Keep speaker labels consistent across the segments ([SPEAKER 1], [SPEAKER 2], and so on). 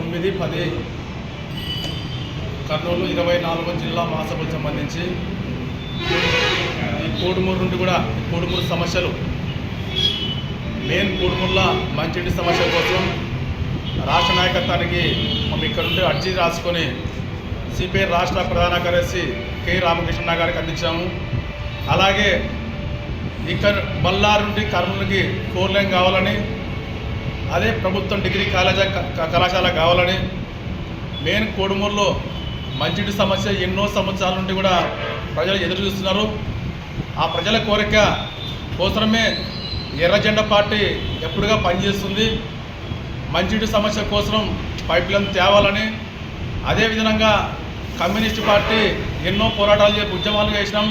[SPEAKER 1] 9-10 కర్నూలు 24వ జిల్లా మహాసభకు సంబంధించి ఈ కోడుమూరు నుండి కూడా కోడుమూరు సమస్యలు మెయిన్ కోడుమూరుల మంచినీటి సమస్య కోసం రాష్ట్ర నాయకత్వానికి మేము ఇక్కడ నుండి అర్జీ రాసుకొని సిపిఐ రాష్ట్ర ప్రధాన కార్యదర్శి కె రామకృష్ణ గారికి అందించాము. అలాగే ఇక్కడ బళ్ళారు నుండి కర్నూలుకి 4 లైన్ కావాలని, అదే ప్రభుత్వం డిగ్రీ కళాశాల కావాలని, మెయిన్ కోడుమూరులో మంచినీటి సమస్య ఎన్నో సంవత్సరాల నుండి కూడా ప్రజలు ఎదురు చూస్తున్నారు. ఆ ప్రజల కోరిక కోసమే ఎర్రజెండా పార్టీ ఎప్పుడుగా పనిచేస్తుంది. మంచినీటి సమస్య కోసం పైప్ లైన్ తేవాలని, అదేవిధంగా కమ్యూనిస్ట్ పార్టీ ఎన్నో పోరాటాలు ఉద్యమాలు చేసినాం.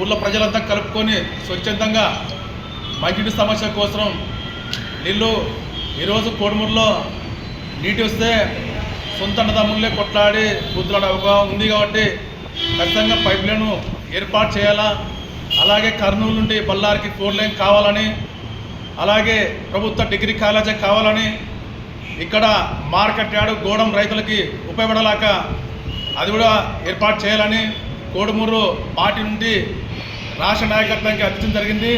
[SPEAKER 1] ఊళ్ళో ప్రజలంతా కలుపుకొని స్వచ్ఛందంగా మంచినీటి సమస్య కోసం నీళ్ళు ఈరోజు కోడుమూరులో నీటి వస్తే సొంత అన్నదమ్ములే కొట్లాడి బుద్ధులాడే అవగాహన ఉంది కాబట్టి ఖచ్చితంగా పైప్ లైన్ ఏర్పాటు చేయాలా. అలాగే కర్నూలు నుండి బళ్ళారికి 4 లైన్ కావాలని, అలాగే ప్రభుత్వ డిగ్రీ కాలేజీ కావాలని, ఇక్కడ మార్కెట్ యార్డు గోడం రైతులకి ఉపయోగపడలేక అది కూడా ఏర్పాటు చేయాలని కోడుమూరు పార్టీ నుండి రాష్ట్ర నాయకత్వానికి అందించడం జరిగింది.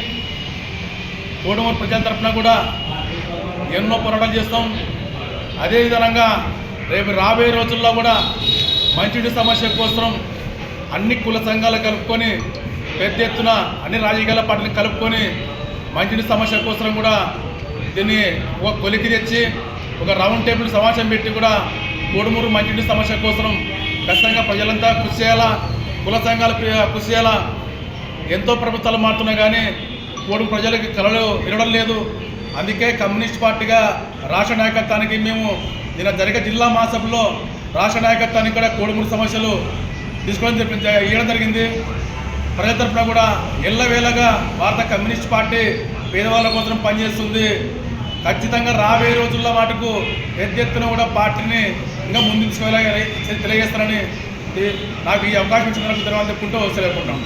[SPEAKER 1] కోడుమూరు ప్రజల తరఫున కూడా ఎన్నో పోరాటాలు చేస్తాం. అదేవిధంగా రేపు రాబోయే రోజుల్లో కూడా మంచినీటి సమస్య కోసం అన్ని కుల సంఘాలు కలుపుకొని పెద్ద ఎత్తున అన్ని రాజకీయాల పార్టీని కలుపుకొని మంచినీటి సమస్య కోసం కూడా దీన్ని ఒక కొలికి తెచ్చి ఒక రౌండ్ టేబుల్ సమావేశం పెట్టి కూడా కోడుమూరు మంచినీటి సమస్య కోసం ఖచ్చితంగా ప్రజలంతా కృషి చేయాలా, కుల సంఘాలు కృషి చేయాలా. ఎంతో ప్రభుత్వాలు మారుతున్నాయి కానీ కోడుమూరు ప్రజలకి కలలు వినడం లేదు. అందుకే కమ్యూనిస్ట్ పార్టీగా రాష్ట్ర నాయకత్వానికి మేము నిన్న జరిగే జిల్లా మహాసభలో రాష్ట్ర నాయకత్వానికి కూడా కోడుమూరు సమస్యలు ఇవ్వడం జరిగింది. ప్రజల తరఫున కూడా ఎల్లవేళగా భారత కమ్యూనిస్ట్ పార్టీ పేదవాళ్ళ కోసం పనిచేస్తుంది. ఖచ్చితంగా రాబోయే రోజుల్లో వాటికు పెద్ద ఎత్తున కూడా పార్టీని ఇంకా ముందుకు తెలియజేస్తారని నాకు ఈ అవకాశం ఇచ్చినందుకు ధన్యవాదాలు చెప్పుకుంటూ సెలవుకుంటాం.